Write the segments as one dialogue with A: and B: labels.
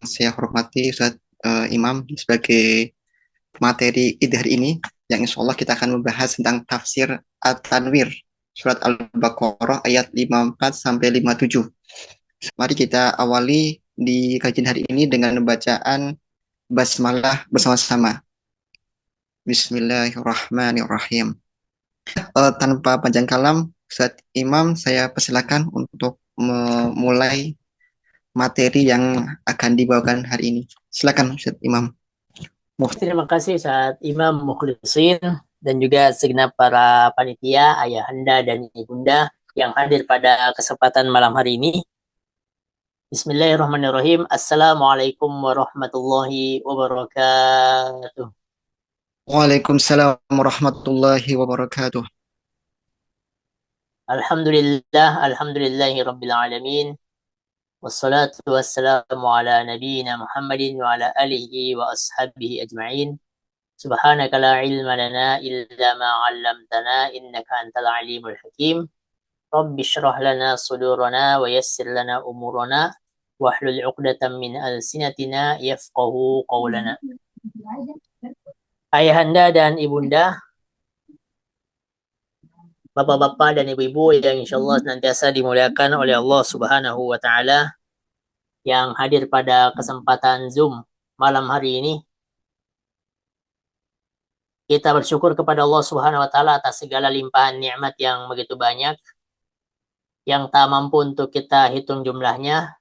A: saya hormati Ustadz Imam sebagai materi ide hari ini, yang insya Allah kita akan membahas tentang tafsir At-Tanwir, surat Al-Baqarah ayat 54 sampai 57. Mari kita awali di kajian hari ini dengan bacaan basmalah bersama-sama. Bismillahirrahmanirrahim. Tanpa panjang kalam, Ustadz Imam, saya persilakan untuk memulai materi yang akan dibawakan hari ini. Silakan Ustadz Imam.
B: Terima kasih saat Imam Mukhlisin dan juga segenap para panitia, ayahanda dan ibunda yang hadir pada kesempatan malam hari ini. Bismillahirrahmanirrahim. Assalamualaikum warahmatullahi wabarakatuh.
A: Waalaikumsalam warahmatullahi wabarakatuh.
B: Alhamdulillahi rabbil alamin. Wassalatu wassalamu ala nabiyyina Muhammadin wa ala alihi wa ashabihi ajma'in. Subhanaka la ilma lana illa ma 'allamtana innaka antal alimul hakim. Rabbi shrah lana sudurana wa yassir lana umurana wahlul 'uqdatam min alsinatina yafqahu qawlana. Ayahanda dan ibunda, bapak-bapak dan ibu-ibu yang insyaallah senantiasa dimuliakan oleh Allah Subhanahu wa taala, yang hadir pada kesempatan Zoom malam hari ini. Kita bersyukur kepada Allah Subhanahu wa taala atas segala limpahan nikmat yang begitu banyak yang tak mampu untuk kita hitung jumlahnya.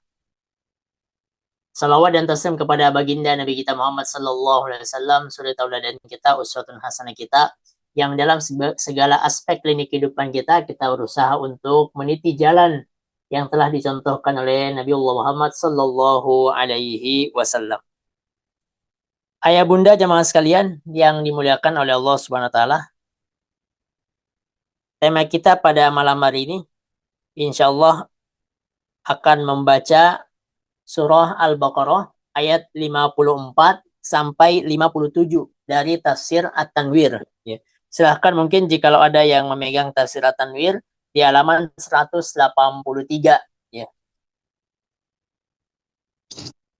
B: Salawat dan taslim kepada baginda Nabi kita Muhammad sallallahu alaihi wasallam, suri tauladan kita, uswatun hasanah kita, yang dalam segala aspek lini kehidupan kita berusaha untuk meniti jalan yang telah dicontohkan oleh Nabiullah Muhammad sallallahu alaihi wasallam. Ayah bunda jamaah sekalian yang dimuliakan oleh Allah Subhanahu wa taala. Tema kita pada malam hari ini insyaallah akan membaca surah Al-Baqarah ayat 54 sampai 57 dari tafsir At-Tanwir. Ya. Silahkan mungkin jikalau ada yang memegang tafsir At-Tanwir di halaman 183. Ya.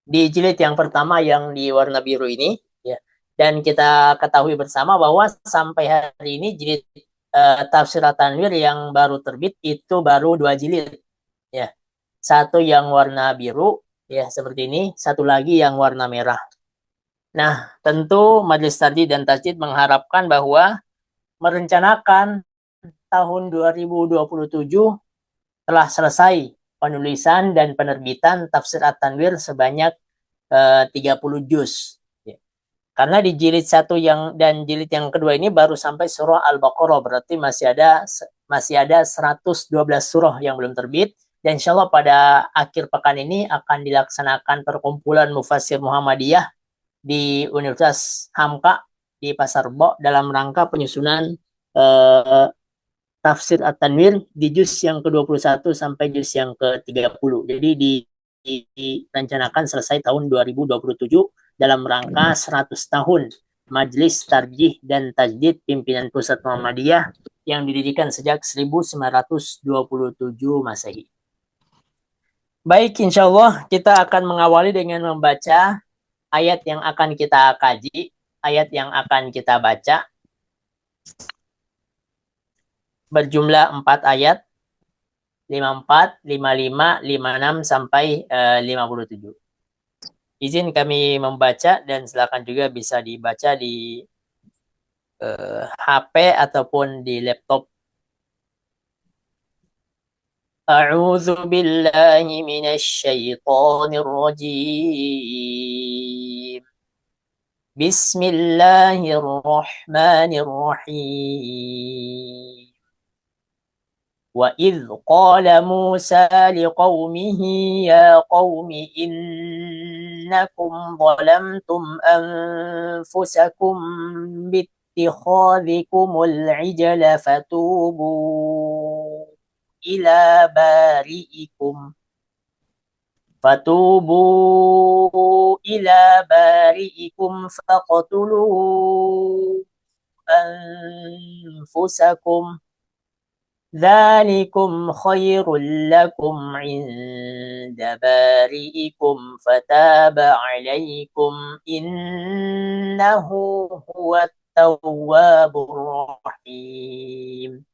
B: Di jilid yang pertama yang di warna biru ini, ya. Dan kita ketahui bersama bahwa sampai hari ini jilid tafsir At-Tanwir yang baru terbit itu baru 2 jilid. Ya. Satu yang warna biru, ya seperti ini, satu lagi yang warna merah. Nah, tentu Majelis Tarjih dan Tajdid mengharapkan bahwa merencanakan tahun 2027 telah selesai penulisan dan penerbitan tafsir At-Tanwir sebanyak 30 juz. Ya. Karena di jilid 1 dan jilid yang kedua ini baru sampai surah Al-Baqarah, berarti masih ada 112 surah yang belum terbit. Dan insya Allah pada akhir pekan ini akan dilaksanakan perkumpulan Mufassir Muhammadiyah di Universitas Hamka di Pasar Bo dalam rangka penyusunan tafsir At-Tanwir di juz yang ke-21 sampai juz yang ke-30. Jadi direncanakan selesai tahun 2027 dalam rangka 100 tahun Majelis Tarjih dan Tajdid Pimpinan Pusat Muhammadiyah yang didirikan sejak 1927 Masehi. Baik, insya Allah kita akan mengawali dengan membaca ayat yang akan kita kaji, ayat yang akan kita baca. Berjumlah 4 ayat, 54, 55, 56 sampai 57. Izin kami membaca dan silakan juga bisa dibaca di HP ataupun di laptop. A'udzu billahi minasy syaithanir rajim. Bismillahirrahmanirrahim. وَإِذْ قَالَ مُوسَى لِقَوْمِهِ يَا قَوْمِ إِنَّكُمْ ظَلَمْتُمْ أَنفُسَكُمْ بِاتِّخَاذِكُمُ الْعِجْلَ فَتُوبُوا إِلَى بَارِئِكُمْ فَاقْتُلُوا أَنفُسَكُمْ ذلكم خير لكم عند بارئكم فتاب عليكم إنه هو التواب الرحيم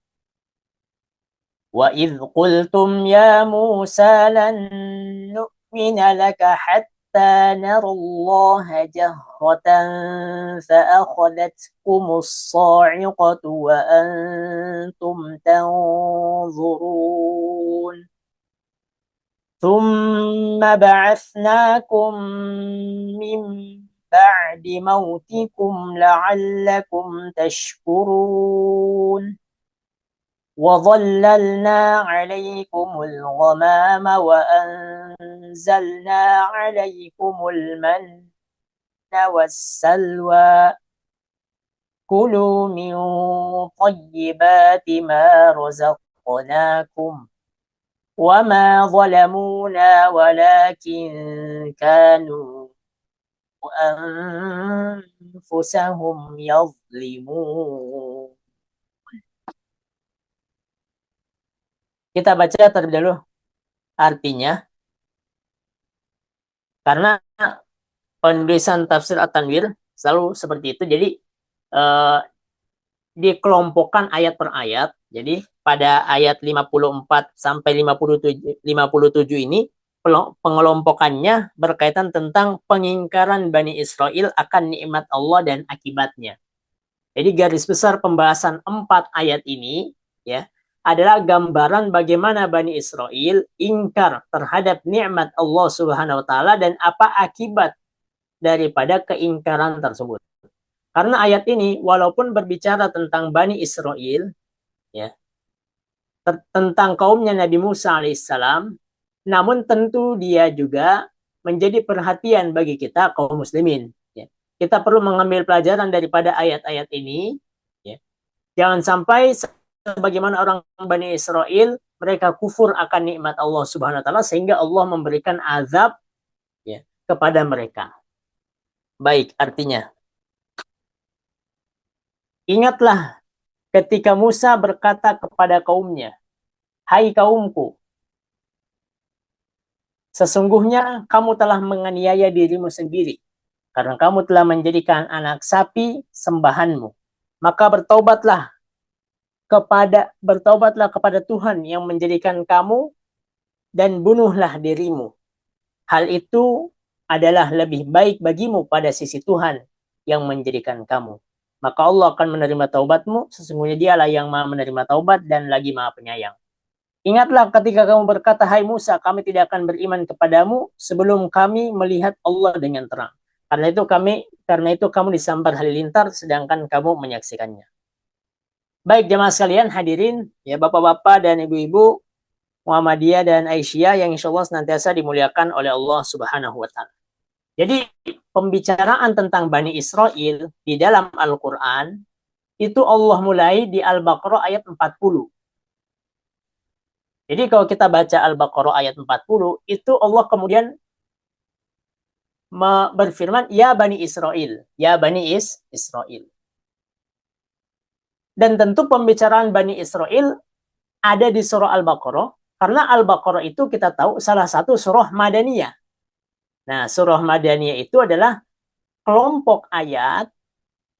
B: وإذ قلتم يا موسى لن نؤمن لك حتى نرى الله جهرة فأخذتكم الصاعقة وأنتم تنظرون ثم بعثناكم من بعد موتكم لعلكم تشكرون وظللنا عليكم الغمام وأنزلنا عليكم المن والسلوى كلوا من طيبات ما رزقناكم وما ظلمونا ولكن كانوا أنفسهم يظلمون. Kita baca terlebih dahulu artinya, karena penulisan tafsir At-Tanwir selalu seperti itu. Jadi dikelompokkan ayat per ayat. Jadi pada ayat 54 sampai 57 ini pengelompokannya berkaitan tentang pengingkaran Bani Israel akan nikmat Allah dan akibatnya. Jadi garis besar pembahasan 4 ayat ini ya adalah gambaran bagaimana Bani Israel ingkar terhadap nikmat Allah Subhanahu wa taala dan apa akibat daripada keingkaran tersebut. Karena ayat ini walaupun berbicara tentang Bani Israel ya, tentang kaumnya Nabi Musa alaihissalam, namun tentu dia juga menjadi perhatian bagi kita kaum muslimin ya. Kita perlu mengambil pelajaran daripada ayat-ayat ini ya. Jangan sampai sebagaimana orang Bani Israel mereka kufur akan nikmat Allah Subhanahu wa taala sehingga Allah memberikan azab ya kepada mereka. Baik, artinya ingatlah ketika Musa berkata kepada kaumnya, "Hai kaumku, sesungguhnya kamu telah menganiaya dirimu sendiri karena kamu telah menjadikan anak sapi sembahanmu. Maka bertaubatlah kepada Tuhan yang menjadikan kamu dan bunuhlah dirimu. Hal itu adalah lebih baik bagimu pada sisi Tuhan yang menjadikan kamu. Maka Allah akan menerima taubatmu, sesungguhnya dialah yang maha menerima taubat dan lagi maha penyayang. Ingatlah ketika kamu berkata, hai Musa, kami tidak akan beriman kepadamu sebelum kami melihat Allah dengan terang. Karena itu kamu disambar halilintar sedangkan kamu menyaksikannya." Baik jemaah sekalian hadirin, ya bapak-bapak dan ibu-ibu Muhammadiyah dan Aisyah yang insya Allah senantiasa dimuliakan oleh Allah Subhanahu wa taala. Jadi pembicaraan tentang Bani Israel di dalam Al-Quran itu Allah mulai di Al-Baqarah ayat 40. Jadi kalau kita baca Al-Baqarah ayat 40 itu Allah kemudian berfirman, ya Bani Israel, ya Bani Israel. Dan tentu pembicaraan Bani Israel ada di surah Al-Baqarah karena Al-Baqarah itu kita tahu salah satu surah Madaniyah. Nah, surah Madaniyah itu adalah kelompok ayat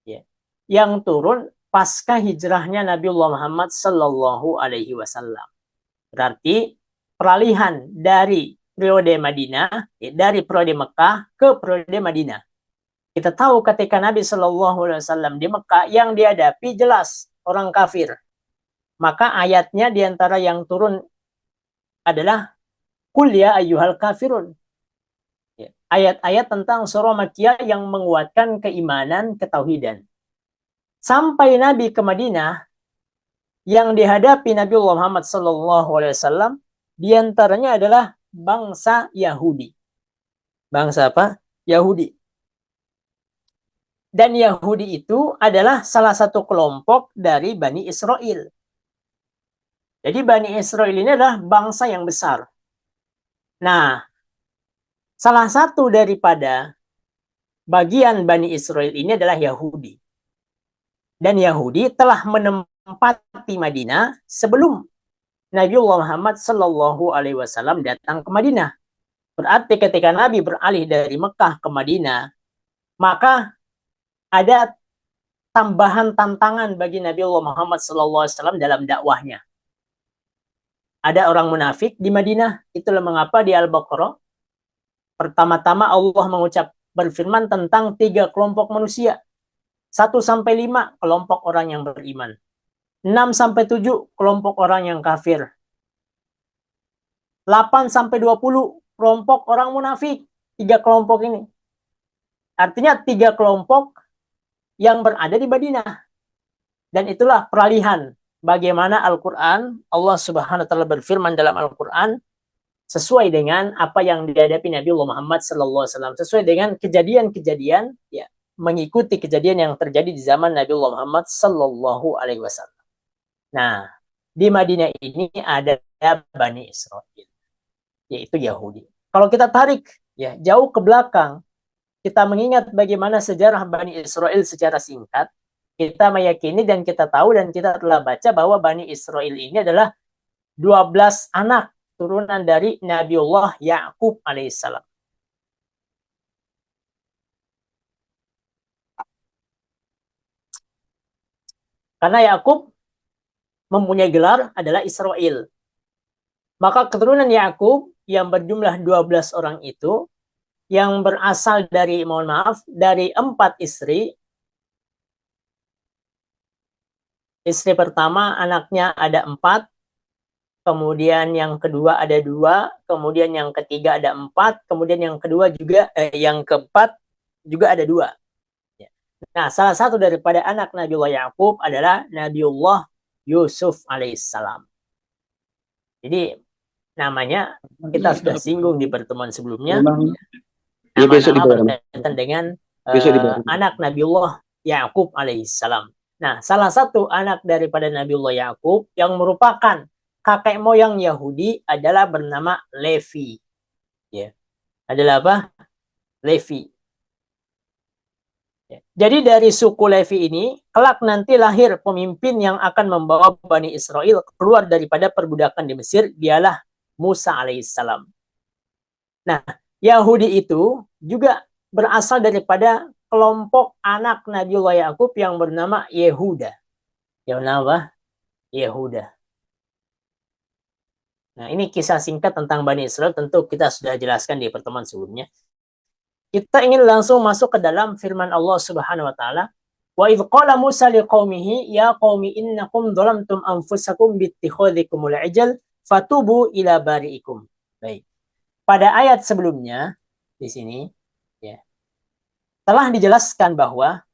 B: ya, yang turun pasca hijrahnya Nabiullah Muhammad Sallallahu Alaihi Wasallam. Berarti peralihan dari periode Madinah, dari periode Mekah ke periode Madinah. Kita tahu ketika Nabi Sallallahu Alaihi Wasallam di Mekah yang dihadapi jelas orang kafir. Maka ayatnya diantara yang turun adalah Qul ya ayyuhal kafirun. Ayat-ayat tentang surah Makkiyah yang menguatkan keimanan, ketauhidan. Sampai Nabi ke Madinah, yang dihadapi Nabiullah Muhammad SAW, diantaranya adalah bangsa Yahudi. Bangsa apa? Yahudi. Dan Yahudi itu adalah salah satu kelompok dari Bani Israel. Jadi Bani Israel ini adalah bangsa yang besar. Nah, salah satu daripada bagian Bani Israel ini adalah Yahudi. Dan Yahudi telah menemukan ditempati Madinah sebelum Nabiullah Muhammad Sallallahu Alaihi Wasallam datang ke Madinah. Berarti ketika Nabi beralih dari Mekah ke Madinah, maka ada tambahan tantangan bagi Nabiullah Muhammad Sallallahu Alaihi Wasallam dalam dakwahnya. Ada orang munafik di Madinah. Itulah mengapa di Al-Baqarah pertama-tama Allah berfirman tentang 3 kelompok manusia. 1-5 kelompok orang yang beriman. 6-7 kelompok orang yang kafir. 8-20 kelompok orang munafik. 3 kelompok ini. Artinya 3 kelompok yang berada di Madinah. Dan itulah peralihan bagaimana Al-Quran, Allah Subhanahu wa Ta'ala berfirman dalam Al-Quran sesuai dengan apa yang dihadapi Nabiullah Muhammad sallallahu alaihi wasallam, sesuai dengan kejadian-kejadian, ya, mengikuti kejadian yang terjadi di zaman Nabiullah Muhammad sallallahu alaihi wasallam. Nah, di Madinah ini ada Bani Israel, yaitu Yahudi. Kalau kita tarik ya jauh ke belakang, kita mengingat bagaimana sejarah Bani Israel secara singkat, kita meyakini dan kita tahu dan kita telah baca bahwa Bani Israel ini adalah 12 anak turunan dari Nabiullah Ya'qub alaihissalam. Karena Yakub mempunyai gelar adalah Israel. Maka keturunan Yakub yang berjumlah 12 orang itu, yang berasal dari, dari 4 istri. Istri pertama anaknya ada 4, kemudian yang kedua ada 2, kemudian yang ketiga ada 4, kemudian yang kedua juga, yang keempat juga ada 2. Nah, salah satu daripada anak Nabiullah Yakub adalah Nabiullah Yusuf alaihissalam. Jadi namanya kita sudah singgung di pertemuan sebelumnya. Nama-nama berkaitan dengan anak Nabiullah Yakub alaihissalam. Nah, salah satu anak daripada Nabiullah Yakub yang merupakan kakek moyang Yahudi adalah bernama Levi. Ya. Adalah apa? Levi. Jadi dari suku Levi ini, kelak nanti lahir pemimpin yang akan membawa Bani Israel keluar daripada perbudakan di Mesir, dialah Musa alaihissalam. Nah, Yahudi itu juga berasal daripada kelompok anak Nabiullah Yakub yang bernama Yehuda. Yang bernama Yehuda. Nah, ini kisah singkat tentang Bani Israel, tentu kita sudah jelaskan di pertemuan sebelumnya. Kita ingin langsung masuk ke dalam firman Allah Subhanahu wa taala, "Wa idz qala Musa liqaumihi ya qaumi innakum dhalamtum anfusakum bittikhadhikumul ijl fatubu ila bari'ikum." Baik. Pada ayat sebelumnya di sini ya telah dijelaskan bahwa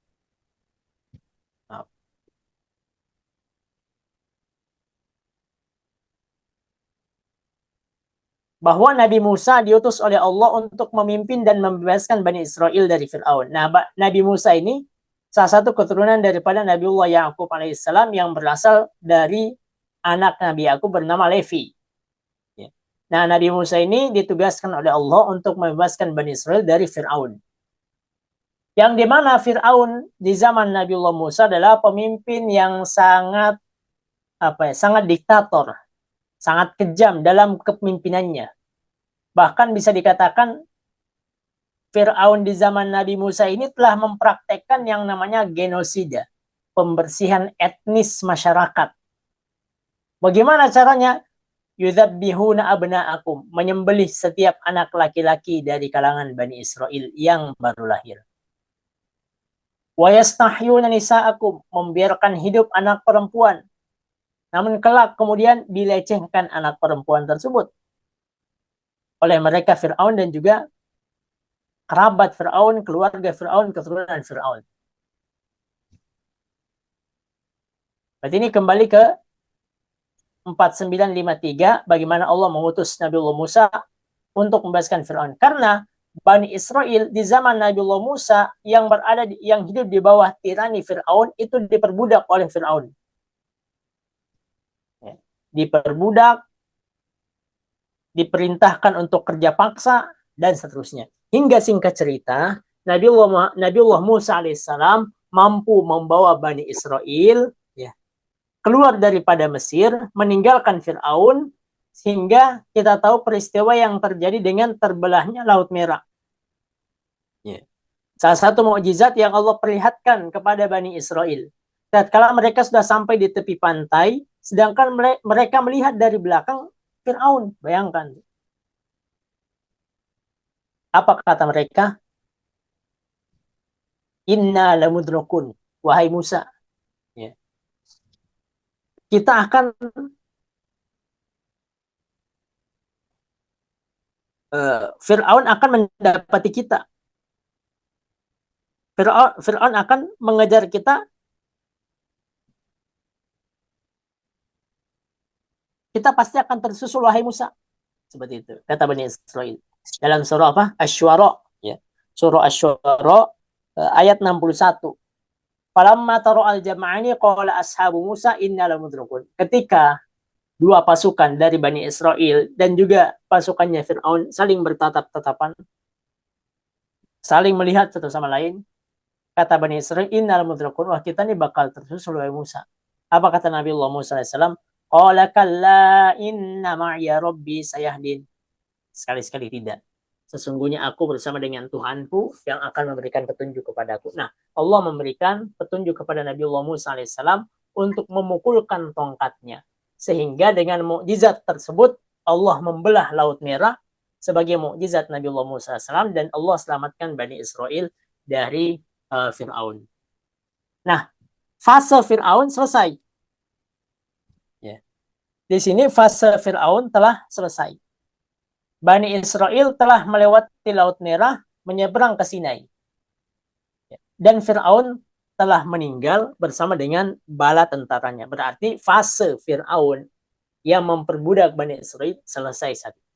B: Nabi Musa diutus oleh Allah untuk memimpin dan membebaskan Bani Israel dari Fir'aun. Nah, Nabi Musa ini salah satu keturunan daripada Nabiullah Ya'qub alaihissalam yang berasal dari anak Nabi Ya'qub bernama Levi. Nah, Nabi Musa ini ditugaskan oleh Allah untuk membebaskan Bani Israel dari Fir'aun. Yang dimana Fir'aun di zaman Nabiullah Musa adalah pemimpin yang sangat diktator, sangat kejam dalam kepemimpinannya. Bahkan bisa dikatakan Fir'aun di zaman Nabi Musa ini telah mempraktekkan yang namanya genosida, pembersihan etnis masyarakat. Bagaimana caranya? Yudzabbihuna abna'akum, menyembelih setiap anak laki-laki dari kalangan Bani Israel yang baru lahir. Wa yastahyuna nisa'akum, membiarkan hidup anak perempuan. Namun kelak kemudian dilecehkan anak perempuan tersebut oleh mereka Fir'aun dan juga kerabat Fir'aun, keluarga Fir'aun, keturunan Fir'aun. Berarti ini kembali ke 4953, bagaimana Allah mengutus Nabiullah Musa untuk membebaskan Fir'aun. Karena Bani Israel di zaman Nabiullah Musa yang hidup di bawah tirani Fir'aun itu diperbudak oleh Fir'aun. Diperbudak, diperintahkan untuk kerja paksa, dan seterusnya. Hingga singkat cerita, Nabiullah Musa alaihissalam mampu membawa Bani Israel keluar daripada Mesir, meninggalkan Fir'aun, sehingga kita tahu peristiwa yang terjadi dengan terbelahnya Laut Merah. Ya. Salah satu mukjizat yang Allah perlihatkan kepada Bani Israel. Tatkala mereka sudah sampai di tepi pantai, sedangkan mereka melihat dari belakang Fir'aun. Bayangkan. Apa kata mereka? Inna lamudrakun. Wahai Musa. Ya. Kita akan Fir'aun akan mendapati kita. Fir'aun akan mengejar kita. Kita pasti akan tersusul, wahai Musa. Seperti itu, kata Bani Israel. Dalam surah apa? Asy-Syu'ara. Ya. Surah Asy-Syu'ara ayat 61. Falamma tara'al jam'ani qala ashabu Musa inna lamudrakun. Ketika dua pasukan dari Bani Israel dan juga pasukannya Fir'aun saling bertatap-tatapan, saling melihat satu sama lain, kata Bani Israel, innal mudrakun, wah kita ini bakal tersusul oleh Musa. Apa kata Nabi Allah Musa AS? Qala kalla inna ma'ya rabbi sayahdin. Sekali-sekali tidak. Sesungguhnya aku bersama dengan Tuhanku yang akan memberikan petunjuk kepadaku. Nah, Allah memberikan petunjuk kepada Nabi Allah Musa AS untuk memukulkan tongkatnya. Sehingga dengan mukjizat tersebut, Allah membelah Laut Merah sebagai mukjizat Nabi Allah Musa AS, dan Allah selamatkan Bani Israel dari Fir'aun. Nah, fase Fir'aun selesai. Ya. Di sini fase Fir'aun telah selesai. Bani Israel telah melewati Laut Merah, menyeberang ke Sinai. Ya. Dan Fir'aun telah meninggal bersama dengan bala tentaranya. Berarti fase Fir'aun yang memperbudak Bani Israel selesai saat itu.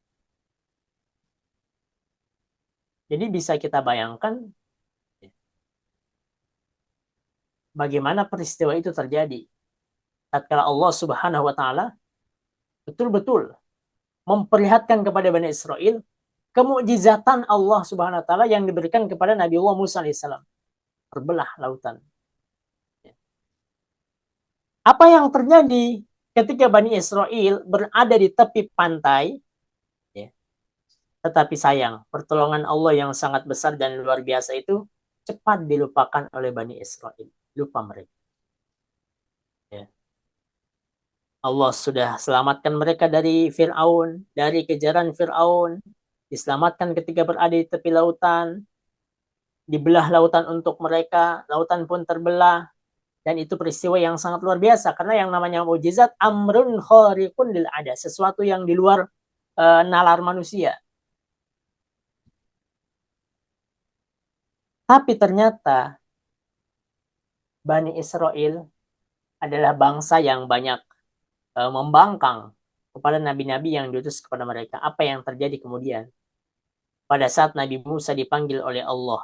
B: Jadi bisa kita bayangkan bagaimana peristiwa itu terjadi. Tatkala Allah Subhanahu wa taala betul-betul memperlihatkan kepada Bani Israel kemukjizatan Allah Subhanahu wa taala yang diberikan kepada Nabi Allah Musa alaihissalam. Terbelah lautan. Apa yang terjadi ketika Bani Israel berada di tepi pantai? Ya. Tetapi sayang, pertolongan Allah yang sangat besar dan luar biasa itu cepat dilupakan oleh Bani Israel. Lupa mereka. Ya. Allah sudah selamatkan mereka dari Fir'aun, dari kejaran Fir'aun, diselamatkan ketika berada di tepi lautan, dibelah lautan untuk mereka, lautan pun terbelah, dan itu peristiwa yang sangat luar biasa, karena yang namanya mukjizat amrun khariqun lil ada, sesuatu yang di luar nalar manusia. Tapi ternyata Bani Israel adalah bangsa yang banyak membangkang kepada nabi-nabi yang diutus kepada mereka. Apa yang terjadi kemudian? Pada saat Nabi Musa dipanggil oleh Allah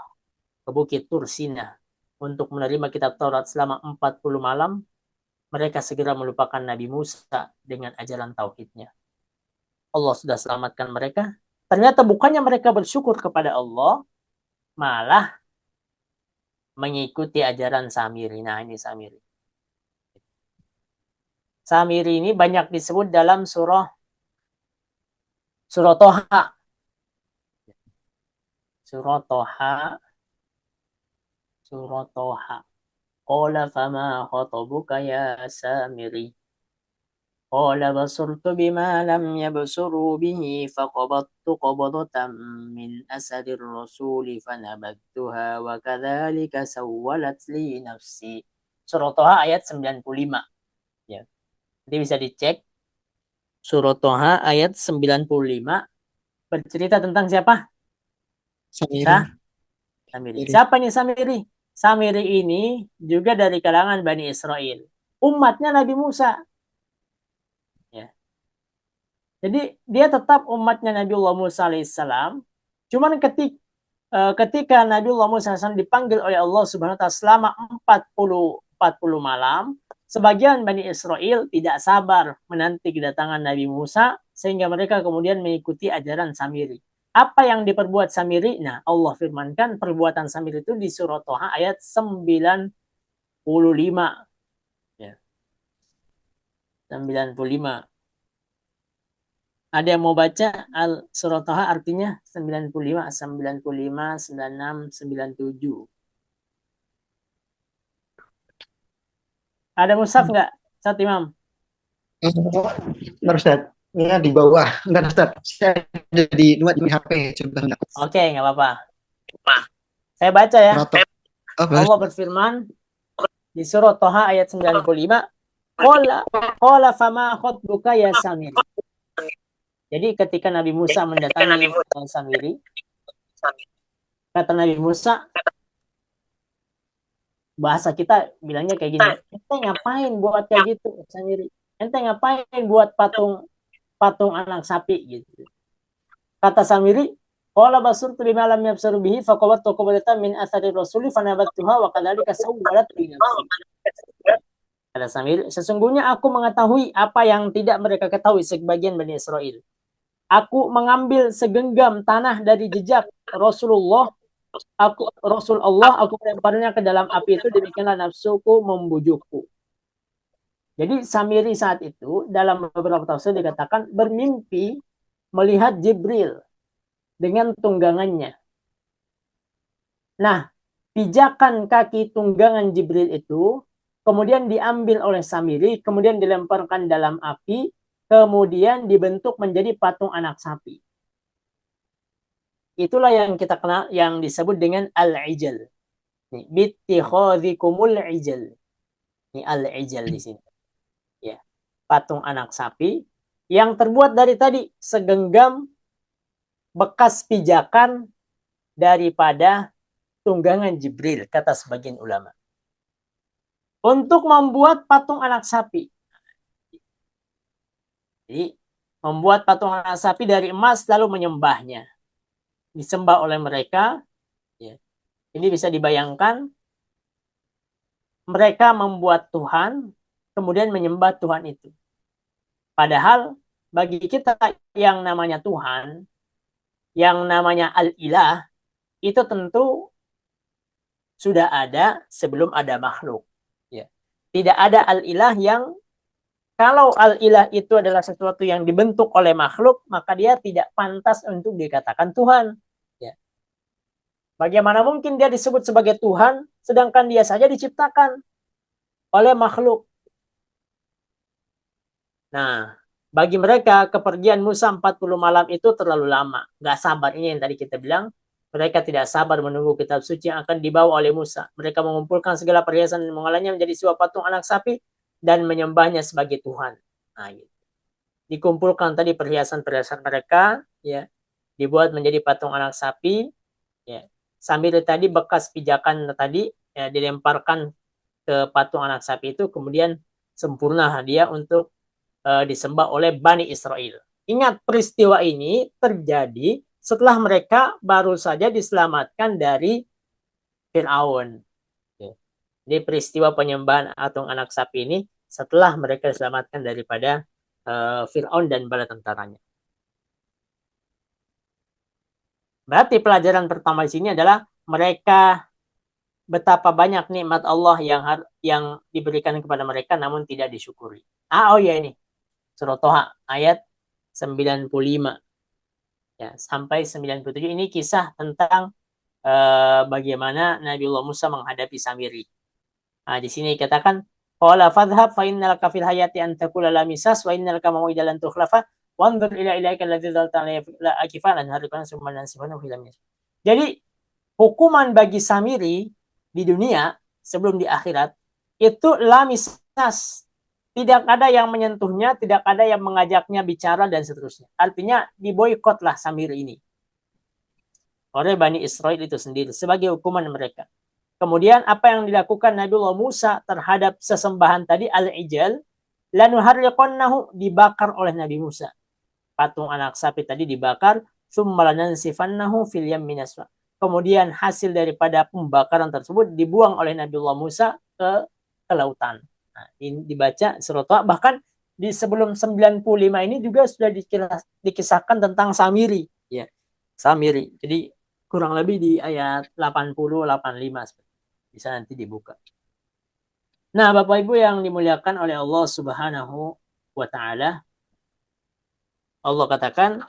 B: ke Bukit Tur Sina untuk menerima kitab Taurat selama 40 malam, mereka segera melupakan Nabi Musa dengan ajaran tauhidnya. Allah sudah selamatkan mereka. Ternyata bukannya mereka bersyukur kepada Allah, malah mengikuti ajaran Samiri. Nah, ini Samiri. Samiri ini banyak disebut dalam surah Toha. Surah Toha. Surah Toha. Qala fama khatabuka ya Samiri. Qala basurtu bima lam yabsuru bihi faqabattu qabdatan min asadir rasuli fanabadtuha wa kadzalika sawwalat li nafsi. Surah Toha ayat 95. Ya. Nanti bisa dicek. Surah Toha ayat 95 bercerita tentang siapa?
A: Samiri.
B: Samiri. Siapa nih Samiri? Samiri ini juga dari kalangan Bani Israel. Umatnya Nabi Musa. Ya. Jadi dia tetap umatnya Nabi Allah Musa alaihissalam. Cuman ketika Nabi Allah Musa alaihissalam dipanggil oleh Allah Subhanahu wa taala selama 40 malam, sebagian Bani Israel tidak sabar menanti kedatangan Nabi Musa sehingga mereka kemudian mengikuti ajaran Samiri. Apa yang diperbuat Samiri? Nah, Allah firmankan perbuatan Samiri itu di surah Toha ayat 95. Ya. 95. Ada yang mau baca surah Toha artinya 95, 95, 96, 97. Ada mushaf nggak? Ustaz Imam.
A: Benar Ustaz. Ya di bawah. Enggak Ustaz. Saya ada di HP. Coba enggak.
B: Oke, nggak apa-apa. Saya baca ya.
A: Surat Toha. Oh, bagus.
B: Allah berfirman di surah Toha ayat 95. Qala fama khutbuka ya Samiri. Jadi ketika Nabi Musa mendatangi Samiri, kata Nabi Musa, bahasa kita bilangnya kayak gini, ente ngapain buat kayak gitu Samiri? Ente ngapain buat patung anak sapi gitu. Kata Samiri, qala basurtu bima lam yabsuru bihi faqawattu qablatan min athari rasuli fanabattuha wa kadzalika sawwalat li nafsi. Kata Samiri, sesungguhnya aku mengetahui apa yang tidak mereka ketahui sebagian Bani Israel. Aku mengambil segenggam tanah dari jejak Rasulullah. Aku melemparnya ke dalam api itu, demikianlah nafsuku membujukku. Jadi Samiri saat itu dalam beberapa tafsir dikatakan bermimpi melihat Jibril dengan tunggangannya. Nah, pijakan kaki tunggangan Jibril itu kemudian diambil oleh Samiri, kemudian dilemparkan dalam api, kemudian dibentuk menjadi patung anak sapi. Itulah yang kita kenal, yang disebut dengan al-ijal. Bittikhadhikumul ijal. Ini al-ijal di sini. Ya, patung anak sapi yang terbuat dari tadi segenggam bekas pijakan daripada tunggangan Jibril, kata sebagian ulama. Untuk membuat patung anak sapi. Jadi, membuat patung anak sapi dari emas lalu menyembahnya. Disembah oleh mereka. Ya. Ini bisa dibayangkan. Mereka membuat Tuhan, kemudian menyembah Tuhan itu. Padahal, bagi kita yang namanya Tuhan, yang namanya Al-Ilah, itu tentu sudah ada sebelum ada makhluk. Ya. Tidak ada Al-Ilah yang, kalau Al-Ilah itu adalah sesuatu yang dibentuk oleh makhluk, maka dia tidak pantas untuk dikatakan Tuhan. Ya. Bagaimana mungkin dia disebut sebagai Tuhan, sedangkan dia saja diciptakan oleh makhluk. Nah, bagi mereka kepergian Musa 40 malam itu terlalu lama. Nggak sabar, ini yang tadi kita bilang. Mereka tidak sabar menunggu kitab suci yang akan dibawa oleh Musa. Mereka mengumpulkan segala perhiasan dan mengolahnya menjadi sebuah patung anak sapi dan menyembahnya sebagai Tuhan. Nah, gitu. Dikumpulkan tadi perhiasan-perhiasan mereka, ya, dibuat menjadi patung anak sapi, ya. Sambil tadi bekas pijakan tadi, ya, dilemparkan ke patung anak sapi itu, kemudian sempurna dia untuk disembah oleh Bani Israel. Ingat, peristiwa ini terjadi setelah mereka baru saja diselamatkan dari Fir'aun. Jadi peristiwa penyembahan patung anak sapi ini setelah mereka diselamatkan daripada Fir'aun dan bala tentaranya. Berarti pelajaran pertama di sini adalah mereka betapa banyak nikmat Allah yang diberikan kepada mereka namun tidak disyukuri. Oh ya, ini surah Toha ayat 95 ya sampai 97. Ini kisah tentang bagaimana Nabiullah Musa menghadapi Samiri. Nah, di sini dikatakan qala fadhhab fa innaka fil hayati an taqula la misas wa innaka mau'idalan tukhlafa wanzur ila ilaika alladzi zalta la akifan an harikan summan sifanu fil amin. Jadi hukuman bagi Samiri di dunia sebelum di akhirat itu la misas. Tidak ada yang menyentuhnya, tidak ada yang mengajaknya bicara dan seterusnya. Artinya diboikotlah Samiri ini oleh Bani Israel itu sendiri sebagai hukuman mereka. Kemudian apa yang dilakukan Nabiullah Musa terhadap sesembahan tadi al-ijal, lanuharriqannahu, dibakar oleh Nabi Musa. Patung anak sapi tadi dibakar, tsumma lanansifannahu fil yammi nasfa. Kemudian hasil daripada pembakaran tersebut dibuang oleh Nabiullah Musa ke lautan. Nah, ini dibaca surah Toha, bahkan di sebelum 95 ini juga sudah dikisahkan tentang Samiri, ya. Samiri. Jadi kurang lebih di ayat 80 85 bisa nanti dibuka. Nah, Bapak Ibu yang dimuliakan oleh Allah Subhanahu wa ta'ala, Allah katakan,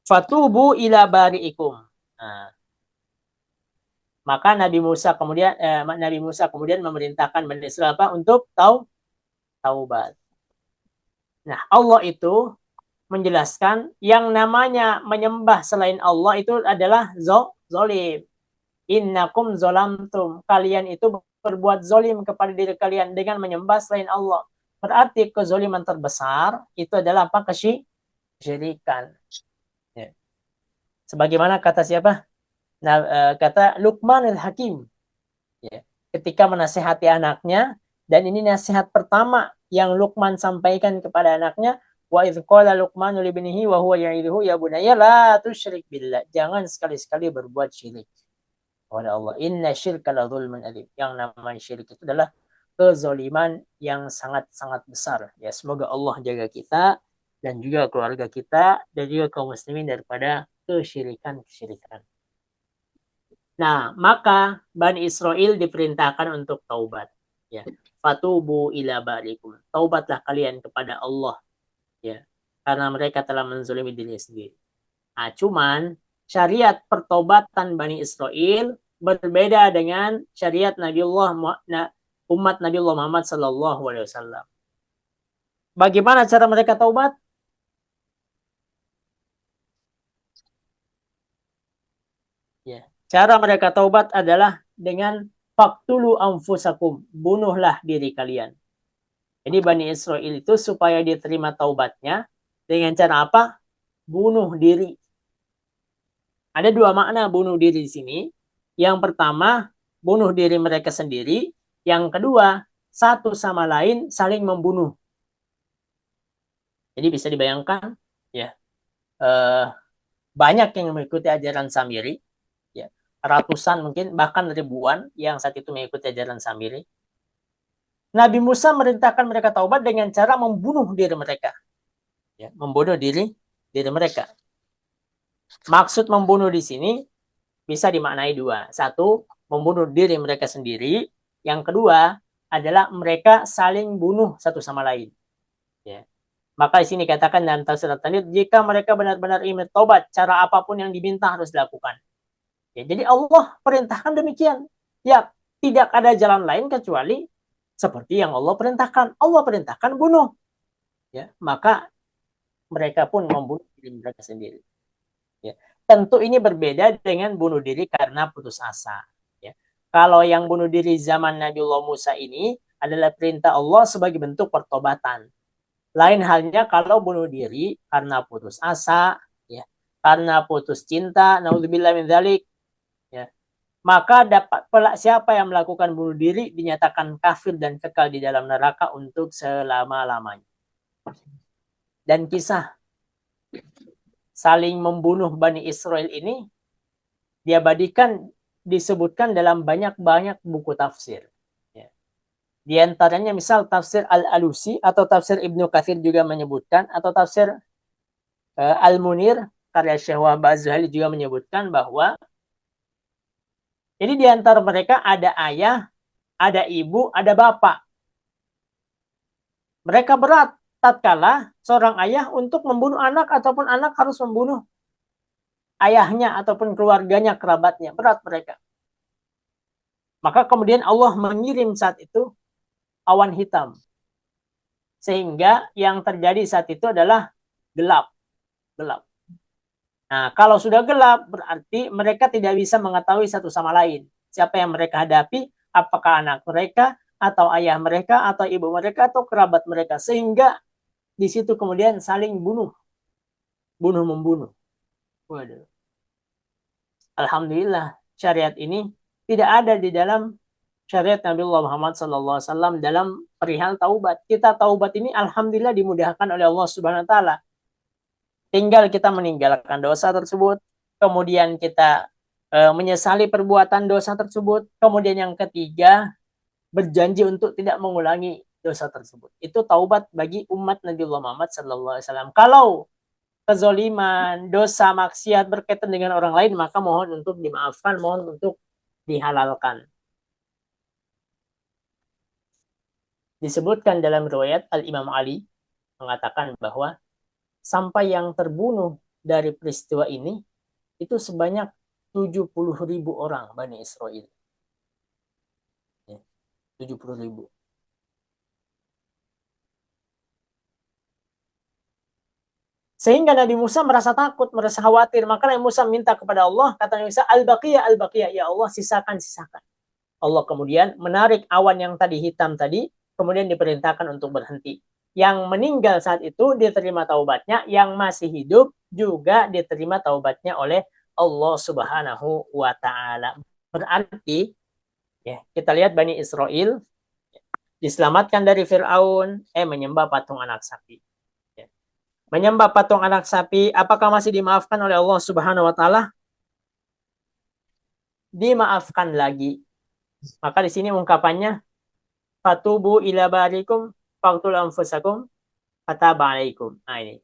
B: fatubu ila bari'ikum. Nah, maka Nabi Musa kemudian memerintahkan Bani Israel apa? Untuk taubat. Nah, Allah itu menjelaskan yang namanya menyembah selain Allah itu adalah zolim. Innakum zolamtum. Kalian itu berbuat zolim kepada diri kalian dengan menyembah selain Allah. Berarti kezoliman terbesar itu adalah apa? Kesyirikan. Ya. Sebagaimana kata siapa? Nah, kata Luqman al-Hakim. Ya. Ketika menasihati anaknya, dan ini nasihat pertama yang Luqman sampaikan kepada anaknya, wa idz qala Luqmanu li ibnihi wa huwa ya'iduhu ya bunayya la tusyrik billah. Jangan sekali-sekali berbuat syirik kepada Allah. Inna syirka la dzulmun adzim. Yang namanya syirik itu adalah kezaliman yang sangat-sangat besar. Ya, semoga Allah jaga kita dan juga keluarga kita dan juga kaum muslimin daripada kesyirikan-kesyirikan. Nah, maka Bani Israel diperintahkan untuk taubat. Ya. Fatubu ila barikum. Taubatlah kalian kepada Allah. Ya. Karena mereka telah menzalimi dirinya sendiri. Nah, cuman syariat pertobatan Bani Israel berbeda dengan syariat umat Nabiullah Muhammad sallallahu alaihi wasallam. Bagaimana cara mereka taubat? Ya. Cara mereka taubat adalah dengan faktulu anfusakum, bunuhlah diri kalian. Jadi Bani Israel itu supaya diterima taubatnya dengan cara apa? Bunuh diri. Ada dua makna bunuh diri di sini. Yang pertama, bunuh diri mereka sendiri. Yang kedua, satu sama lain saling membunuh. Jadi bisa dibayangkan, ya, banyak yang mengikuti ajaran Samiri, ya, ratusan mungkin bahkan ribuan yang saat itu mengikuti ajaran Samiri. Nabi Musa merintahkan mereka taubat dengan cara membunuh diri mereka, ya, membunuh diri mereka. Maksud membunuh di sini bisa dimaknai dua. Satu, membunuh diri mereka sendiri. Yang kedua adalah mereka saling bunuh satu sama lain. Ya. Maka di sini katakan dalam tafsir At-Tanwir, jika mereka benar-benar ingin bertobat, cara apapun yang diminta harus dilakukan. Ya, jadi Allah perintahkan demikian. Ya, tidak ada jalan lain kecuali seperti yang Allah perintahkan. Allah perintahkan bunuh. Ya, maka mereka pun membunuh diri mereka sendiri. Ya. Tentu ini berbeda dengan bunuh diri karena putus asa. Ya. Kalau yang bunuh diri zaman Nabiullah Musa ini adalah perintah Allah sebagai bentuk pertobatan. Lain halnya kalau bunuh diri karena putus asa, ya, karena putus cinta, naudzubillah min dzalik, ya. Maka siapa yang melakukan bunuh diri dinyatakan kafir dan kekal di dalam neraka untuk selama-lamanya. Dan kisah saling membunuh Bani Israel ini disebutkan dalam banyak-banyak buku tafsir. Ya. Di antaranya misal tafsir Al-Alusi atau tafsir Ibnu Katsir juga menyebutkan, atau tafsir Al-Munir karya Syekh Wahab Az-Zuhaili juga menyebutkan bahwa jadi di antara mereka ada ayah, ada ibu, ada bapak. Mereka berat tatkala seorang ayah untuk membunuh anak ataupun anak harus membunuh ayahnya ataupun keluarganya, kerabatnya. Berat mereka. Maka kemudian Allah mengirim saat itu awan hitam. Sehingga yang terjadi saat itu adalah gelap. Gelap. Nah, kalau sudah gelap berarti mereka tidak bisa mengetahui satu sama lain. Siapa yang mereka hadapi, apakah anak mereka, atau ayah mereka, atau ibu mereka, atau kerabat mereka. Sehingga di situ kemudian saling bunuh. Bunuh-membunuh. Waduh. Alhamdulillah, syariat ini tidak ada di dalam syariat Nabiullah Muhammad SAW dalam perihal taubat. Kita taubat ini alhamdulillah dimudahkan oleh Allah Subhanahu wa taala. Tinggal kita meninggalkan dosa tersebut, kemudian kita menyesali perbuatan dosa tersebut, kemudian yang ketiga berjanji untuk tidak mengulangi dosa tersebut. Itu taubat bagi umat Nabiullah Muhammad SAW. Kalau kezoliman, dosa, maksiat berkaitan dengan orang lain, maka mohon untuk dimaafkan, mohon untuk dihalalkan. Disebutkan dalam riwayat Al-Imam Ali mengatakan bahwa sampai yang terbunuh dari peristiwa ini itu sebanyak 70.000 orang Bani Israel. 70.000. Sehingga Nabi Musa merasa takut, merasa khawatir. Maka Nabi Musa minta kepada Allah, kata Nabi Musa, Al-Baqiyah, Al-Baqiyah, ya Allah, sisakan, sisakan. Allah kemudian menarik awan yang tadi hitam tadi, kemudian diperintahkan untuk berhenti. Yang meninggal saat itu diterima taubatnya, yang masih hidup juga diterima taubatnya oleh Allah Subhanahu wa taala. Berarti ya, kita lihat Bani Israel diselamatkan dari Firaun, menyembah patung anak sapi. Ya. Menyembah patung anak sapi, apakah masih dimaafkan oleh Allah Subhanahu wa taala? Dimaafkan lagi. Maka di sini ungkapannya fatubu ila barikum faqtul anfusakum fataba alaikum. Nah ini.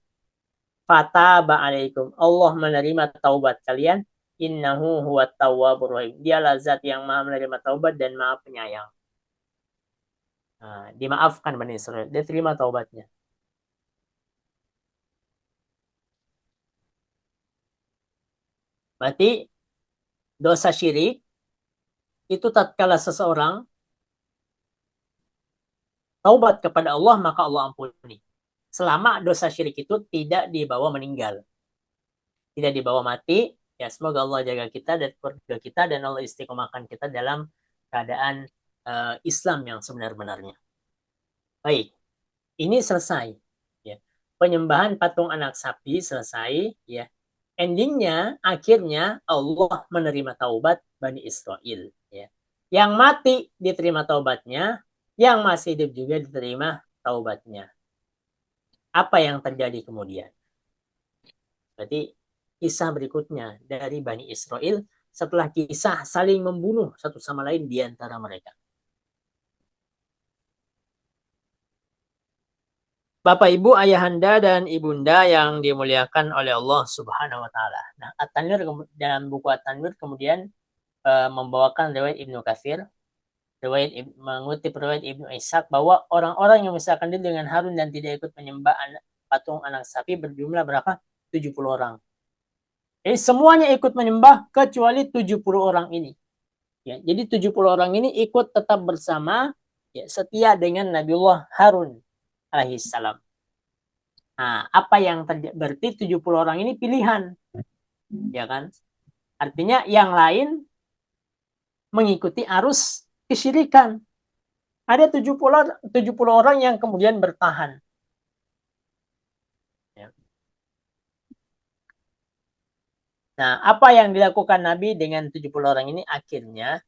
B: Fataba alaikum. Allah menerima taubat kalian. Innahu huwat tawwabur rahim. Dialah zat yang Maha menerima taubat dan Maha penyayang. Nah, dimaafkan Bani Israel. Dia terima taubatnya. Berarti dosa syirik itu tatkala seseorang taubat kepada Allah maka Allah ampuni. Selama dosa syirik itu tidak dibawa meninggal, tidak dibawa mati, ya semoga Allah jaga kita dan keluarga kita dan Allah istiqomahkan kita dalam keadaan Islam yang sebenar-benarnya. Baik, ini selesai. Ya. Penyembahan patung anak sapi selesai. Ya. Endingnya, akhirnya Allah menerima taubat Bani Israel. Ya. Yang mati diterima taubatnya, yang masih hidup juga diterima taubatnya. Apa yang terjadi kemudian? Berarti kisah berikutnya dari Bani Israel setelah kisah saling membunuh satu sama lain di antara mereka. Bapak, Ibu, Ayahanda, dan Ibunda yang dimuliakan oleh Allah Subhanahu wa Ta'ala. Nah, At-Tanwir dalam buku At-Tanwir kemudian membawakan riwayat Ibnu Katsir, mengutip riwayat Ibnu Ishaq bahwa orang-orang yang memisahkan diri dengan Harun dan tidak ikut menyembah patung anak sapi berjumlah berapa? 70 orang. Jadi semuanya ikut menyembah kecuali 70 orang ini. Ya, jadi 70 orang ini ikut tetap bersama, ya, setia dengan Nabiullah Harun alaihissalam. Nah, apa yang terjadi? Berarti 70 orang ini pilihan, ya kan? Artinya yang lain mengikuti arus kesyirikan. Ada 70 orang yang kemudian bertahan. Ya. Nah, apa yang dilakukan Nabi dengan 70 orang ini akhirnya,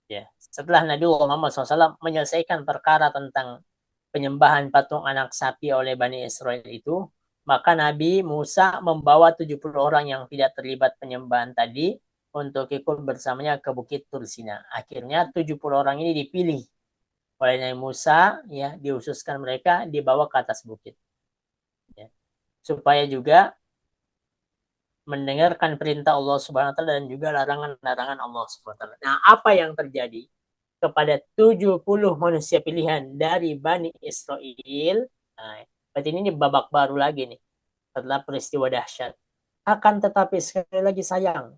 B: ya, setelah Nabi Muhammad SAW menyelesaikan perkara tentang penyembahan patung anak sapi oleh Bani Israel itu, maka Nabi Musa membawa 70 orang yang tidak terlibat penyembahan tadi untuk ikut bersamanya ke Bukit Tursina. Akhirnya 70 orang ini dipilih oleh Nabi Musa, ya, diususkan mereka dibawa ke atas bukit. Ya. Supaya juga mendengarkan perintah Allah Subhanahu wa taala dan juga larangan-larangan Allah Subhanahu wa taala. Nah, apa yang terjadi kepada 70 manusia pilihan dari Bani Israel? Nah, berarti ini babak baru lagi nih setelah peristiwa dahsyat. Akan tetapi sekali lagi sayang,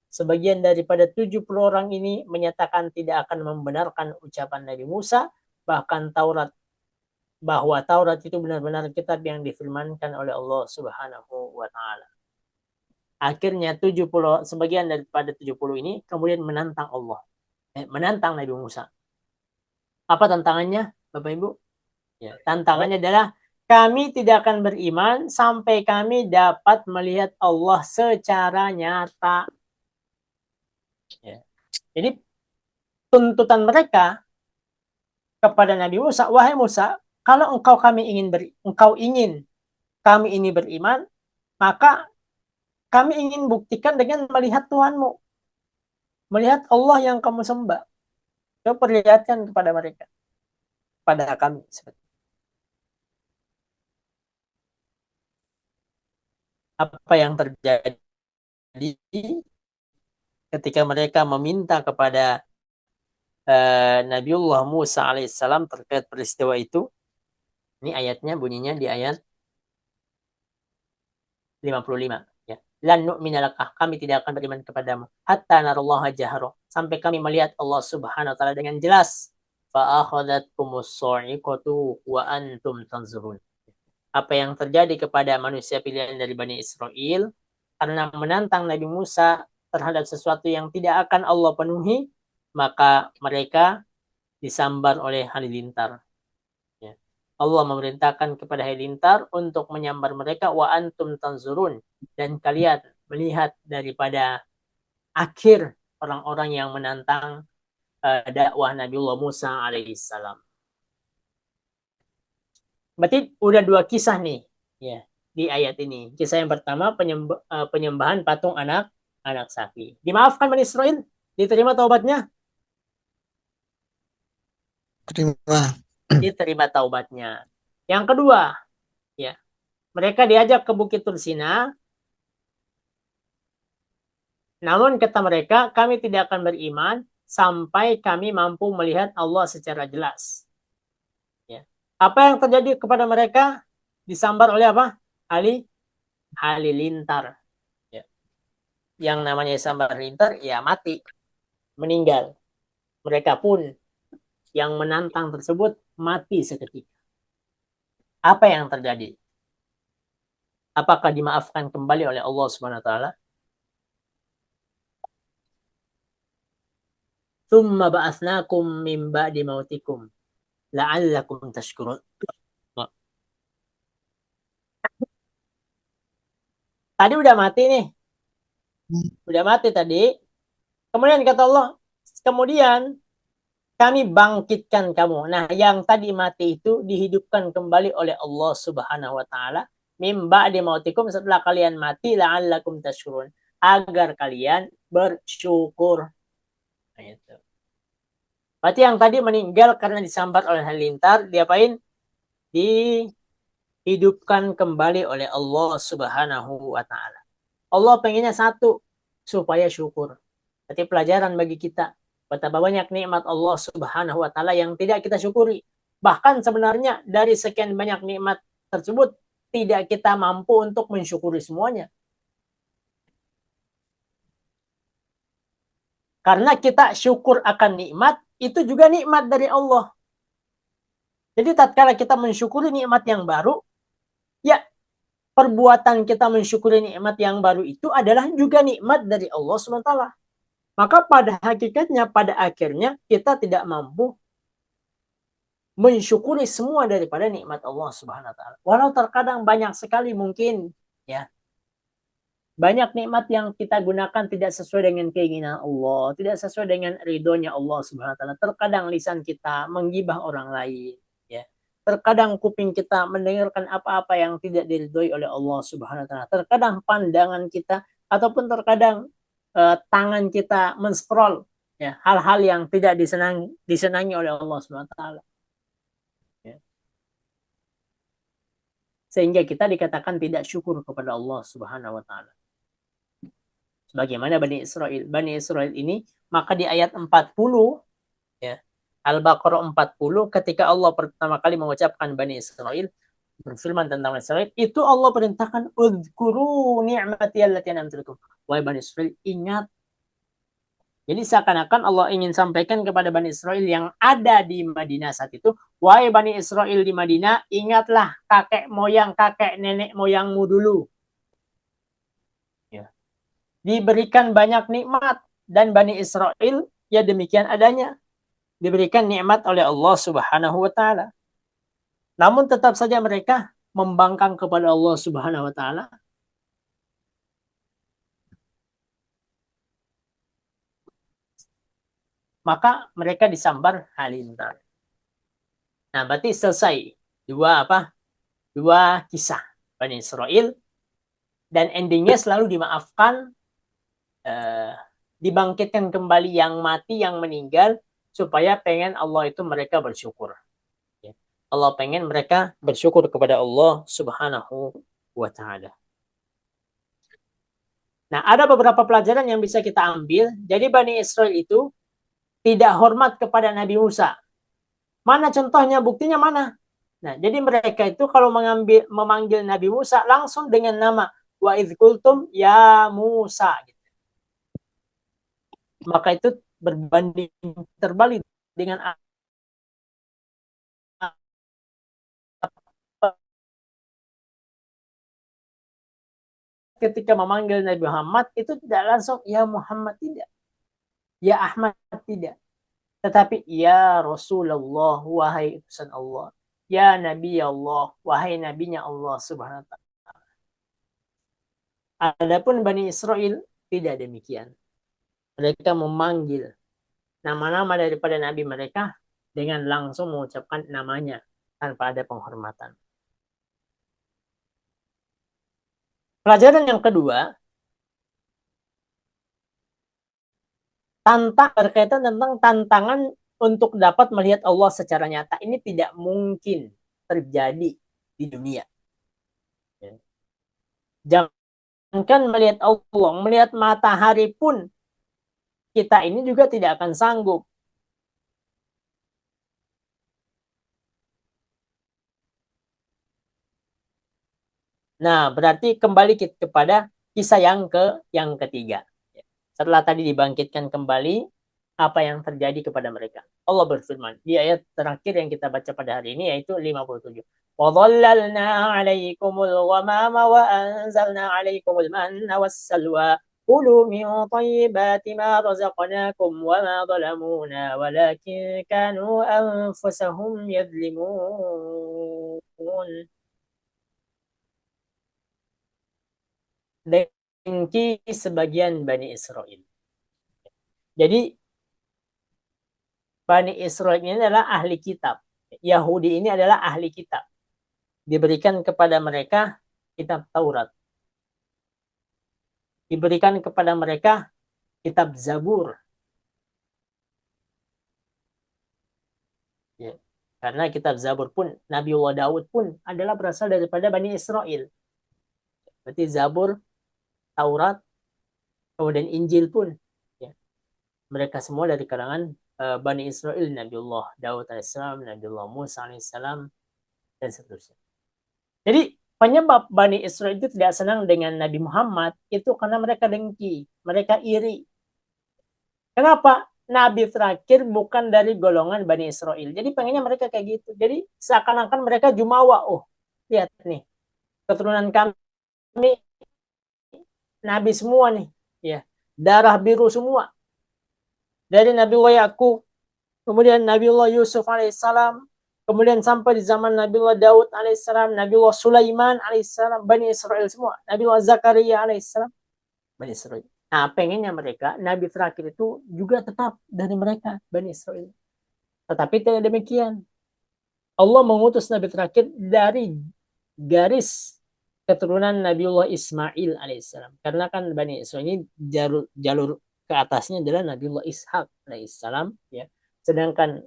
B: sebagian daripada 70 orang ini menyatakan tidak akan membenarkan ucapan Nabi Musa, bahkan bahwa Taurat itu benar-benar kitab yang difirmankan oleh Allah Subhanahu wa taala. Akhirnya sebagian daripada 70 ini kemudian menantang Allah. Menantang Nabi Musa. Apa tantangannya, Bapak Ibu? Ya, tantangannya adalah kami tidak akan beriman sampai kami dapat melihat Allah secara nyata. Ya. Jadi tuntutan mereka kepada Nabi Musa, wahai Musa, kalau engkau ingin kami ini beriman, maka kami ingin buktikan dengan melihat Tuhanmu, melihat Allah yang kamu sembah. Coba perlihatkan kepada mereka, pada kami. Apa yang terjadi ketika mereka meminta kepada Nabiullah Musa alaihissalam terkait peristiwa itu. Ini ayatnya bunyinya di ayat 55. Ya. Lan nu'mina laka, kami tidak akan beriman kepadamu hatta narallaha jahra, sampai kami melihat Allah Subhanahu wa taala dengan jelas. Fa akhadhatkumus sa'iqatu wa antum tanzurun. Apa yang terjadi kepada manusia pilihan dari Bani Israel karena menantang Nabi Musa terhadap sesuatu yang tidak akan Allah penuhi, maka mereka disambar oleh halilintar. Ya. Allah memerintahkan kepada halilintar untuk menyambar mereka, wa antum tanzurun, dan kalian melihat daripada akhir orang-orang yang menantang dakwah Nabiullah Musa alaihissalam. Berarti udah dua kisah nih, ya, di ayat ini. Kisah yang pertama penyembahan patung anak sapi. Dimaafkan Bani Israel, diterima taubatnya,
A: Terima.
B: diterima taubatnya. Yang kedua, ya, mereka diajak ke Bukit Tursina. Namun kata mereka, kami tidak akan beriman sampai kami mampu melihat Allah secara jelas. Ya. Apa yang terjadi kepada mereka? Disambar oleh apa? Halilintar. Ya. Yang namanya sambar halilintar, ya mati, meninggal. Mereka pun yang menantang tersebut mati seketika. Apa yang terjadi? Apakah dimaafkan kembali oleh Allah Subhanahu wa taala? Tsumma ba'atsnakum min ba'di mautikum la'allakum tashkurun. Tadi udah mati nih. Udah mati tadi. Kemudian kata Allah, kemudian kami bangkitkan kamu. Nah, yang tadi mati itu dihidupkan kembali oleh Allah Subhanahu wa taala mim ba'di mautikum, setelah kalian mati, la'allakum tashkurun, agar kalian bersyukur. Nah, itu. Berarti yang tadi meninggal karena disambar oleh halilintar, diapain? Dihidupkan kembali oleh Allah Subhanahu wa taala. Allah pengennya satu, supaya syukur. Berarti pelajaran bagi kita, betapa banyak nikmat Allah Subhanahu wa taala yang tidak kita syukuri. Bahkan sebenarnya dari sekian banyak nikmat tersebut tidak kita mampu untuk mensyukuri semuanya. Karena kita syukur akan nikmat, itu juga nikmat dari Allah. Jadi tatkala kita mensyukuri nikmat yang baru, ya perbuatan kita mensyukuri nikmat yang baru itu adalah juga nikmat dari Allah SWT. Maka pada hakikatnya, pada akhirnya kita tidak mampu mensyukuri semua daripada nikmat Allah Subhanahu wa taala. Walau terkadang banyak sekali mungkin, ya, banyak nikmat yang kita gunakan tidak sesuai dengan keinginan Allah, tidak sesuai dengan ridhonya Allah Subhanahu wa taala. Terkadang lisan kita menggibah orang lain, ya. Terkadang kuping kita mendengarkan apa-apa yang tidak diridhoi oleh Allah Subhanahu wa taala. Terkadang pandangan kita ataupun terkadang tangan kita men-scroll, ya, hal-hal yang tidak disenangi oleh Allah Subhanahu wa taala. Ya. Sehingga kita dikatakan tidak syukur kepada Allah Subhanahu wa taala. Sebagaimana Bani Israel. Bani Israel ini, maka di ayat 40, ya, Al-Baqarah 40, ketika Allah pertama kali mengucapkan Bani Israel, berfirman tentang Bani Israel, itu Allah perintahkan, "Udzkuru ni'mati allati an'amtu alaikum." Wahai Bani Israel, ingat. Jadi seakan-akan Allah ingin sampaikan kepada Bani Israel yang ada di Madinah saat itu, wahai Bani Israel di Madinah, ingatlah kakek nenek moyangmu dulu. Ya. Diberikan banyak nikmat, dan Bani Israel ya demikian adanya, diberikan nikmat oleh Allah Subhanahu wa taala. Namun tetap saja mereka membangkang kepada Allah Subhanahu wa taala. Maka mereka disambar halilintar. Nah, berarti selesai dua kisah Bani Israel, dan endingnya selalu dimaafkan, dibangkitkan kembali yang mati, yang meninggal, supaya pengen Allah itu mereka bersyukur. Ya. Allah pengen mereka bersyukur kepada Allah Subhanahu wa taala. Nah, ada beberapa pelajaran yang bisa kita ambil. Jadi Bani Israel itu tidak hormat kepada Nabi Musa. Mana contohnya, buktinya mana? Nah, jadi mereka itu kalau memanggil Nabi Musa langsung dengan nama wa idz qultum ya Musa. Maka itu berbanding terbalik dengan ketika memanggil Nabi Muhammad itu tidak langsung ya Muhammad, tidak, ya Ahmad, tidak, tetapi ya Rasulullah, wahai utusan Allah, ya Nabi Allah, wahai nabinya Allah Subhanahu wa taala. Adapun Bani Israel tidak demikian. Mereka memanggil nama-nama daripada nabi mereka dengan langsung mengucapkan namanya tanpa ada penghormatan. Pelajaran yang kedua, berkaitan tentang tantangan untuk dapat melihat Allah secara nyata. Ini tidak mungkin terjadi di dunia. Jangankan melihat Allah, melihat matahari pun kita ini juga tidak akan sanggup. Nah, berarti kembali kepada kisah yang ketiga. Setelah tadi dibangkitkan kembali, apa yang terjadi kepada mereka? Allah berfirman di ayat terakhir yang kita baca pada hari ini, yaitu 57. وَظَلَّلْنَا عَلَيْكُمُ الْغَمَامَ وَأَنزَلْنَا عَلَيْكُمُ الْمَنَّ وَالسَّلْوَى كُلُوا مِنْ طَيِّبَاتِ مَا رَزَقْنَاكُمْ وَمَا ظَلَمُونَا وَلَكِنْ كَانُوا أَنفُسَهُمْ يَظْلِمُونَ. Dengki sebagian Bani Israel. Jadi Bani Israel ini adalah ahli kitab. Yahudi ini adalah ahli kitab. Diberikan kepada mereka kitab Taurat. Diberikan kepada mereka kitab Zabur. Ya. Karena kitab Zabur pun, Nabiullah Daud pun adalah berasal daripada Bani Israel. Berarti Zabur, Taurat, kemudian Injil pun. Ya. Mereka semua dari kalangan Bani Israel, Nabiullah Daud alaihissalam, Nabiullah Musa alaihissalam, dan seterusnya. Jadi penyebab Bani Israel itu tidak senang dengan Nabi Muhammad itu karena mereka dengki, mereka iri. Kenapa? Nabi terakhir bukan dari golongan Bani Israel. Jadi pengennya mereka kayak gitu. Jadi seakan-akan mereka jumawa. Oh, lihat nih, keturunan kami Nabi semua nih, ya, darah biru semua. Dari Nabiullah Yakub, kemudian Nabiullah Yusuf alaihissalam, kemudian sampai di zaman Nabiullah Daud alaihissalam, Nabiullah Sulaiman alaihissalam, Bani Israel semua, Nabiullah Zakaria alaihissalam, Bani Israel. Nah, pengennya mereka Nabi terakhir itu juga tetap dari mereka, Bani Israel. Tetapi tidak demikian. Allah mengutus Nabi terakhir dari garis keturunan Nabiullah Ismail alaihissalam. Karena kan Bani Israel ini jalur ke atasnya adalah Nabiullah Ishak alaihissalam, ya. Sedangkan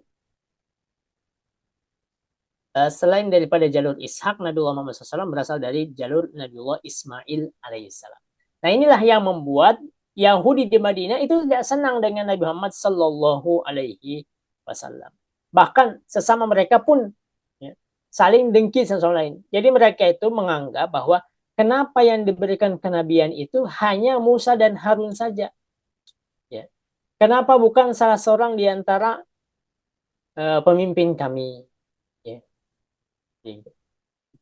B: selain daripada jalur Ishak, Nabiullah Muhammad SAW berasal dari jalur Nabiullah Ismail alaihissalam. Nah, inilah yang membuat Yahudi di Madinah itu tidak senang dengan Nabi Muhammad Sallallahu Alaihi Wasallam. Bahkan sesama mereka pun, ya, saling dengki satu sama lain. Jadi mereka itu menganggap bahwa kenapa yang diberikan kenabian itu hanya Musa dan Harun saja. Ya. Kenapa bukan salah seorang di antara pemimpin kami? Ya.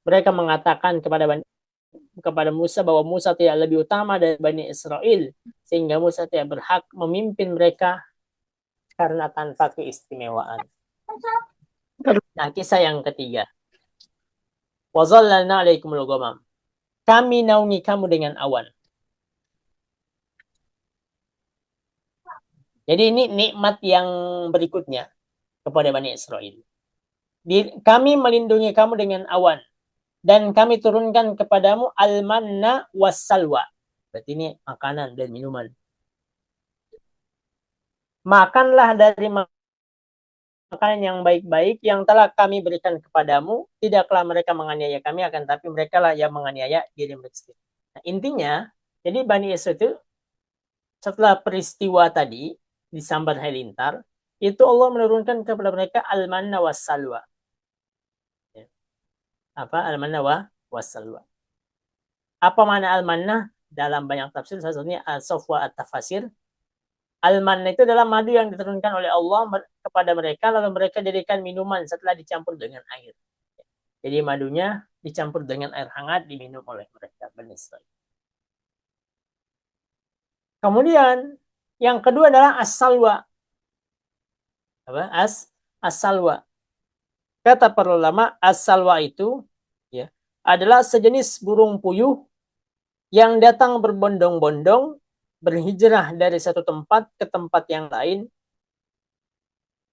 B: Mereka mengatakan kepada Musa bahwa Musa tidak lebih utama dari Bani Israel, sehingga Musa tidak berhak memimpin mereka karena tanpa keistimewaan. Nah, kisah yang ketiga. Wazallalna alaikumul ghamam. Kami naungi kamu dengan awan. Jadi ini nikmat yang berikutnya kepada Bani Israel. Kami melindungi kamu dengan awan. Dan kami turunkan kepadamu al-manna was-salwa. Berarti ini makanan dan minuman. Makanlah dari makanan yang baik-baik yang telah kami berikan kepadamu. Tidaklah mereka menganiaya kami, akan tapi mereka lah yang menganiaya diri mereka sendiri. Nah, intinya, jadi Bani Israel itu setelah peristiwa tadi di Sambar Halilintar, itu Allah menurunkan kepada mereka al-manna was-salwa. Ya. Apa al-manna was-salwa? Apa makna al-manna? Dalam banyak tafsir, salah satunya al-safwa at-tafasir. Al-manna itu adalah madu yang diturunkan oleh Allah kepada mereka, lalu mereka jadikan minuman setelah dicampur dengan air. Jadi madunya dicampur dengan air hangat diminum oleh mereka. Bani Israil. Kemudian yang kedua adalah as-salwa. Apa? As-salwa. Kata para ulama, as-salwa itu ya adalah sejenis burung puyuh yang datang berbondong-bondong, berhijrah dari satu tempat ke tempat yang lain,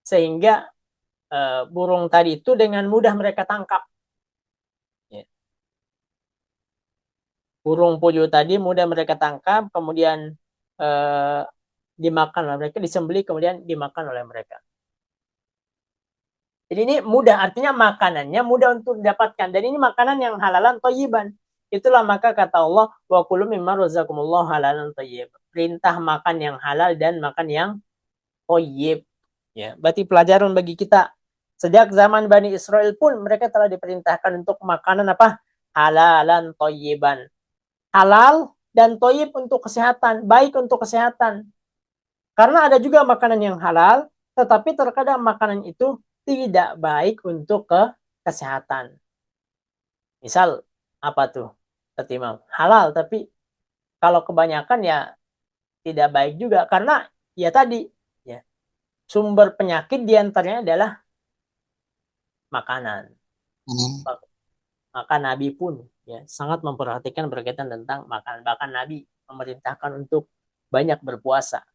B: sehingga burung tadi itu dengan mudah mereka tangkap. Ya. Burung puyuh tadi mudah mereka tangkap, kemudian dimakan oleh mereka, disembelih, kemudian dimakan oleh mereka. Jadi ini mudah, artinya makanannya mudah untuk didapatkan. Dan ini makanan yang halalan thayyiban. Itulah maka kata Allah, wa kulu mimma razaqakumullah halalan thayyib. Perintah makan yang halal dan makan yang thayyib. Ya, berarti pelajaran bagi kita. Sejak zaman Bani Israel pun mereka telah diperintahkan untuk makanan apa? Halalan thayyiban. Halal dan thayyib untuk kesehatan, baik untuk kesehatan. Karena ada juga makanan yang halal, tetapi terkadang makanan itu tidak baik untuk kesehatan. Misal apa tuh? Ketimam halal, tapi kalau kebanyakan ya tidak baik juga karena ya tadi ya sumber penyakit diantaranya adalah makanan.
A: Hmm.
B: Maka Nabi pun ya sangat memperhatikan berkaitan tentang makanan. Bahkan Nabi memerintahkan untuk banyak berpuasa.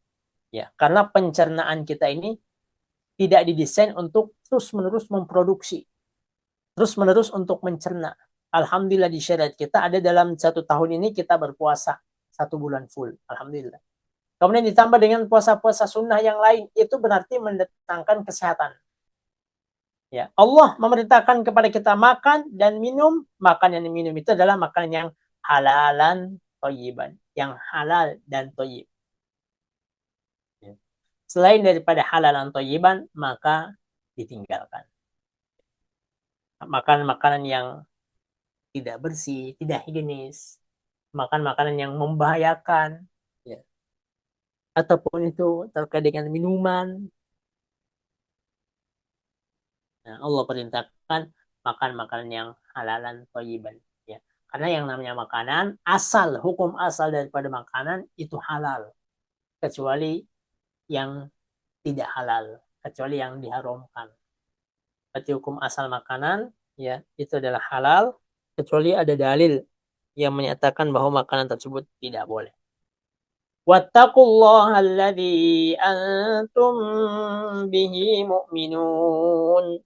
B: Ya, karena pencernaan kita ini tidak didesain untuk terus-menerus memproduksi, terus-menerus untuk mencerna. Alhamdulillah di syariat kita ada dalam 1 tahun ini kita berpuasa 1 bulan full. Alhamdulillah. Kemudian ditambah dengan puasa-puasa sunnah yang lain, itu berarti mendatangkan kesehatan. Ya, Allah memerintahkan kepada kita makan dan minum. Makan yang minum itu adalah makanan yang halalan thayyiban, yang halal dan thayyib. Ya. Selain daripada halalan thayyiban, maka ditinggalkan. Makan makanan yang tidak bersih, tidak higienis, makan makanan yang membahayakan, ya. Ataupun itu terkait dengan minuman. Nah, Allah perintahkan makan makanan yang halalan thayyiban. Ya. Karena yang namanya makanan, hukum asal daripada makanan itu halal. Kecuali yang tidak halal. Kecuali yang diharamkan. Berarti hukum asal makanan, ya itu adalah halal. Kecuali ada dalil yang menyatakan bahwa makanan tersebut tidak boleh. Wattaqullaha alladzi antum bihi mu'minun.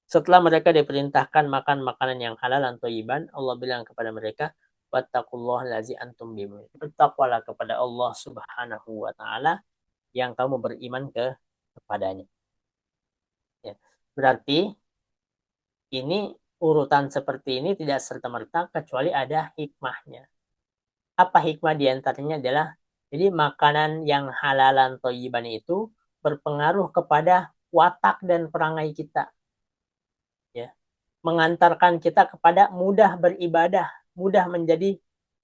B: Setelah mereka diperintahkan makan makanan yang halal dan thayyiban, Allah bilang kepada mereka, wattaqullaha alladzi antum bihi mu'minun. Bertakwalah kepada Allah Subhanahu wa taala yang kamu beriman kepadanya. Ya. Berarti ini urutan seperti ini tidak serta-merta kecuali ada hikmahnya. Apa hikmah diantaranya adalah jadi makanan yang halalan thayyiban itu berpengaruh kepada watak dan perangai kita, ya, mengantarkan kita kepada mudah beribadah, mudah menjadi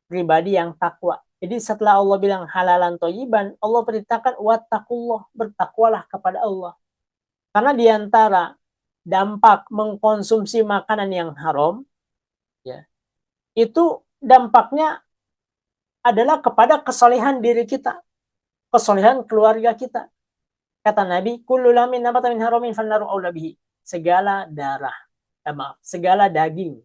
B: pribadi yang takwa. Jadi setelah Allah bilang halalan thayyiban, Allah perintahkan wattaqullah, bertakwalah kepada Allah. Karena diantara dampak mengkonsumsi makanan yang haram, ya, itu dampaknya adalah kepada kesolehan diri kita, kesolehan keluarga kita. Kata Nabi, kullu lamin nabata min haramin fannaru aula bihi. Segala darah, segala daging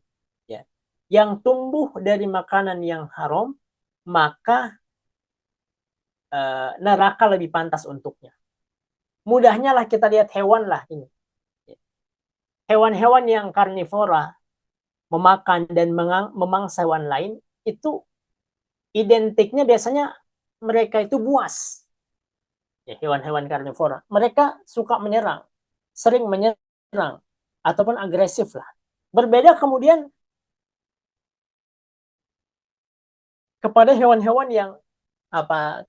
B: ya, yang tumbuh dari makanan yang haram, maka neraka lebih pantas untuknya. Mudahnya lah kita lihat hewan lah ini. Hewan-hewan yang karnivora memakan dan memangsa hewan lain itu identiknya biasanya mereka itu buas. Ya, hewan-hewan karnivora. Mereka suka menyerang, sering menyerang, ataupun agresif lah. Berbeda kemudian kepada hewan-hewan yang apa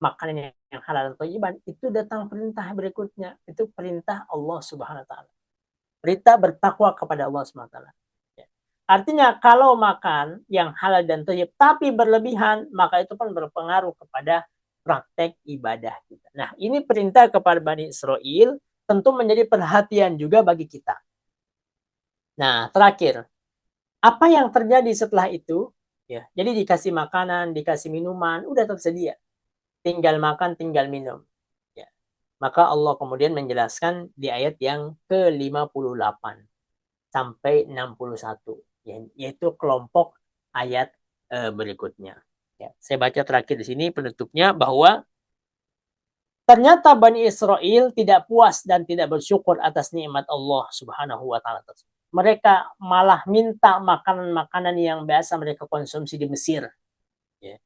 B: makanan yang halal dan thayyiban, itu datang perintah berikutnya, itu perintah Allah Subhanahu wa taala. Perintah bertakwa kepada Allah Subhanahu wa taala. Ya. Artinya kalau makan yang halal dan thayyib tapi berlebihan, maka itu pun berpengaruh kepada praktek ibadah kita. Nah, ini perintah kepada Bani Israel, tentu menjadi perhatian juga bagi kita. Nah, terakhir, apa yang terjadi setelah itu? Ya, jadi dikasih makanan, dikasih minuman, udah tersedia. Tinggal makan, tinggal minum. Ya. Maka Allah kemudian menjelaskan di ayat yang ke-58 sampai 61, ya, yaitu kelompok ayat berikutnya. Ya, saya baca terakhir di sini penutupnya bahwa ternyata Bani Israel tidak puas dan tidak bersyukur atas nikmat Allah Subhanahu wa taala tersebut. Mereka malah minta makanan-makanan yang biasa mereka konsumsi di Mesir. Ya.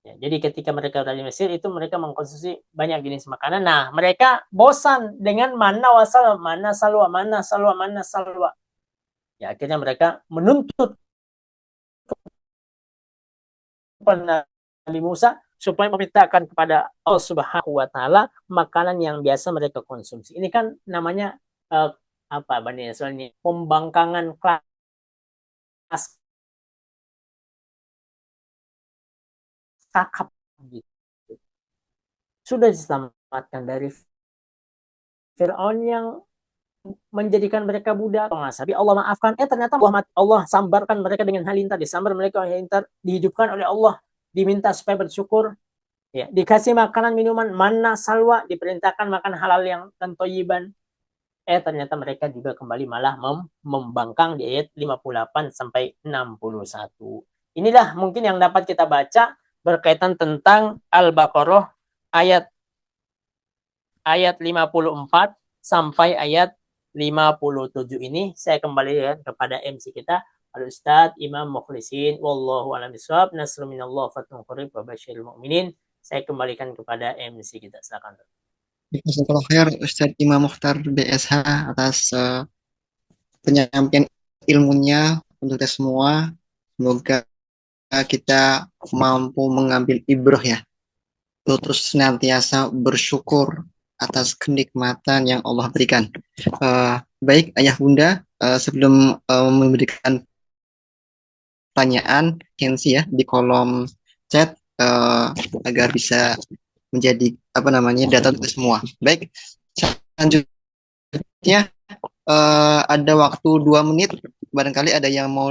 B: Ya, jadi ketika mereka berada di Mesir itu mereka mengkonsumsi banyak jenis makanan. Nah, mereka bosan dengan mana wasal, mana salwa, mana salwa, mana salwa. Ya, akhirnya mereka menuntut kepada Nabi Musa supaya memintakan kepada Allah Subhanahu wa taala makanan yang biasa mereka konsumsi. Ini kan namanya apa Bani Israil ini? Pembangkangan kelas kakap gitu. Sudah diselamatkan dari Fir'aun yang menjadikan mereka budak. Tapi Allah maafkan. Ternyata Allah sambarkan mereka dengan halilintar. Disambar mereka halilintar. Dihidupkan oleh Allah. Diminta supaya bersyukur. Ya, dikasih makanan minuman mana salwa, diperintahkan makan halal yang dan thayyiban. Ternyata mereka juga kembali malah membangkang di ayat 58 sampai 61. Inilah mungkin yang dapat kita baca berkaitan tentang Al-Baqarah ayat 54 sampai ayat 57 ini. Saya kembali kepada MC kita, Al-Ustadz Imam Mukhlisin, wallahu a'lam bishawab, nasrun minallah fathun qarib wa basyiril mu'minin. Saya kembalikan kepada MC kita, silakan.
A: Jazakallahu khair Ustadz Imam Mukhtar BSH atas penyampaian ilmunya untuk kita semua. Semoga kita mampu mengambil ibrah ya, terus senantiasa bersyukur atas kenikmatan yang Allah berikan. Baik ayah bunda, sebelum memberikan pertanyaan, Kenzi ya di kolom chat agar bisa menjadi apa namanya data untuk semua. Baik, selanjutnya ada waktu 2 menit, barangkali ada yang mau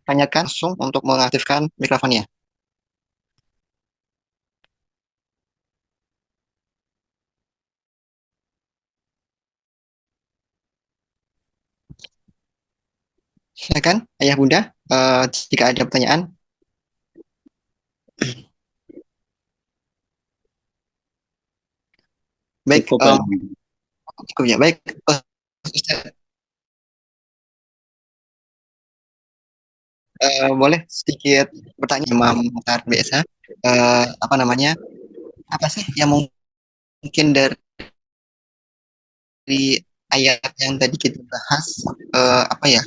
A: tanyakan langsung untuk mengaktifkan mikrofonnya. Silakan ayah bunda, jika ada pertanyaan. Baik, cukup ya. Baik, boleh sedikit bertanya Imam Mukhtar biasa, apa namanya, apa sih yang mungkin dari ayat yang tadi kita bahas, apa ya,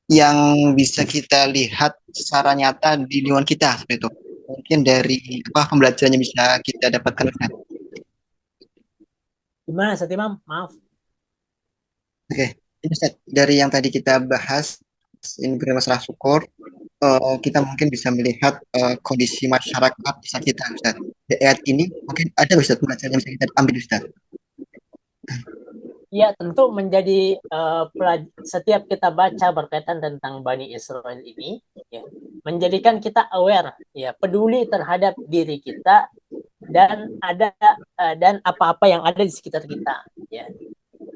A: yang bisa kita lihat secara nyata di lingkungan kita seperti itu, mungkin dari apa pembelajarannya bisa kita dapatkan.
B: Gimana Ustaz Imam? Maaf.
A: Oke, dari yang tadi kita bahas ini bermasalah syukur, kita mungkin bisa melihat kondisi masyarakat desa kita, Ustaz. Di ayat ini mungkin ada Ustaz pelajaran yang bisa kita ambil, Ustaz.
B: Ya, tentu menjadi setiap kita baca berkaitan tentang Bani Israel ini, ya, menjadikan kita aware, ya, peduli terhadap diri kita dan dan apa-apa yang ada di sekitar kita, ya.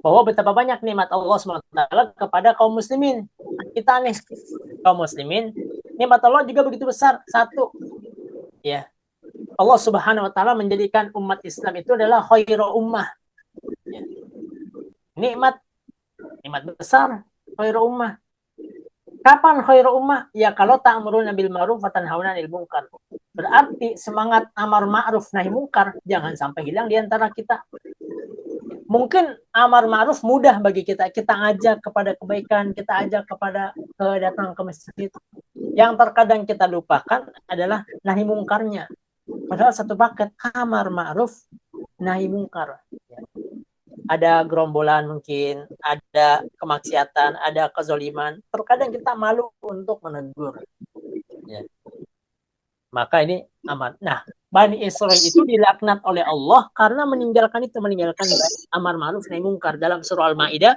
B: Bahwa betapa banyak nikmat Allah SWT kepada kaum muslimin. Kita nih, kaum muslimin, nikmat Allah juga begitu besar. Satu, ya, Allah Subhanahu wa taala menjadikan umat Islam itu adalah khairu ummah. Ya. Nikmat besar, khairu ummah. Kapan khairu ummah? Ya kalau ta'muruna bil ma'ruf wa tanhauna 'anil munkar. Berarti semangat amar ma'ruf nahi munkar jangan sampai hilang di antara kita. mungkin amar ma'ruf mudah bagi kita. Kita ajak kepada kebaikan, kita ajak kepada datang ke masjid. Yang terkadang kita lupakan adalah nahi mungkarnya. Padahal satu paket amar ma'ruf, nahi mungkar. Ada gerombolan mungkin, ada kemaksiatan, ada kezoliman. Terkadang kita malu untuk menegur. Ya. Maka ini amar. Nah, Bani Israel itu dilaknat oleh Allah karena meninggalkan amar ma'ruf nahi mungkar. Dalam surah Al-Maidah,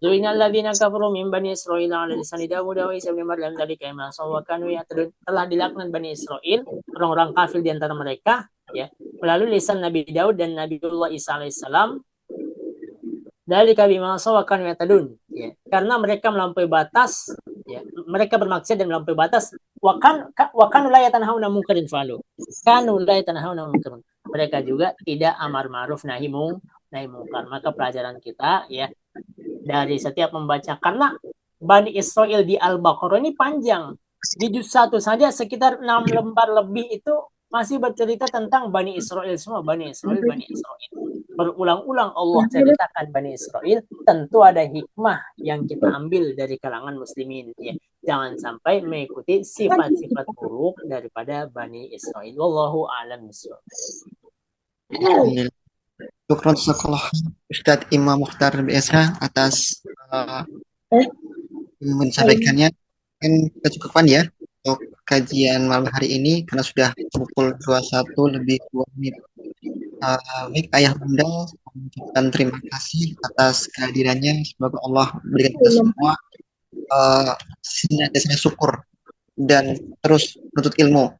B: Lu'inal ladzina kafaru min bani Israil 'ala lisani Daud wa Isa bin Maryam dzalika ma sawwakanu ya'tadun. Telah dilaknat Bani Israil, orang-orang kafir di antara mereka, ya, melalui lisan Nabi Daud dan Nabiullah Isa alaihissalam. Dzalika bima sawwakanu ya'tadun, ya, karena mereka melampaui batas, ya, mereka bermaksiat dan melampaui batas. Wa kanu la yatanhauna munkarin fa'alu. Kanu la yatanhauna munkarin. Mereka juga tidak amar ma'ruf nahi mungkar. Maka pelajaran kita, ya, dari setiap membaca, karena Bani Israel di Al-Baqarah ini panjang. Di juz 1 saja sekitar 6 lembar lebih itu masih bercerita tentang Bani Israel semua. Bani Israel. Berulang-ulang Allah ceritakan Bani Israel. Tentu ada hikmah yang kita ambil dari kalangan muslimin, ya. Jangan sampai mengikuti sifat-sifat buruk daripada Bani Israel. Wallahu a'lam bishawab.
A: Syukran sekolah Ustadz Imam Mukhtar BSH atas menyampaikannya. Mungkin kecukupan ya untuk kajian malam hari ini karena sudah pukul 21 lebih 2 menit. Baik Ayah Bunda, mengucapkan terima kasih atas kehadirannya. Semoga Allah berikan kita semua senantiasa syukur dan terus menuntut ilmu.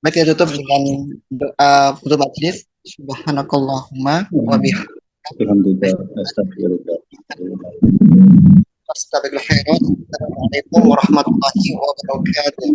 A: Baik, kita tutup dengan doa penutup majelis. Subhanakallahumma wa bihamdika. Assalamualaikum warahmatullahi wabarakatuh.